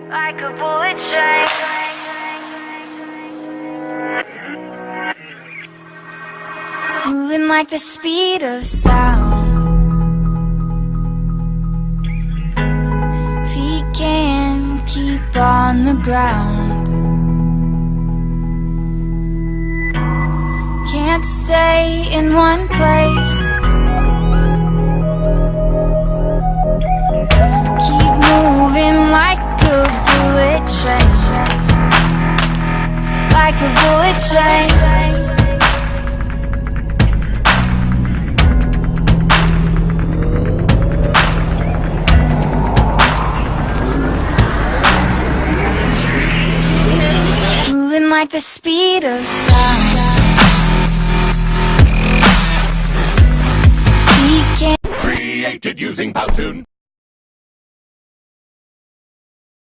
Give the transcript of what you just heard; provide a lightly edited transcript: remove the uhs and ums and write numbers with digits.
like a bullet train. Moving like the speed of sound. Feet can't keep on the ground. Can't stay in one place. Keep moving like a bullet train. Like a bullet train. Like the speed of sound. We can Created using Powtoon.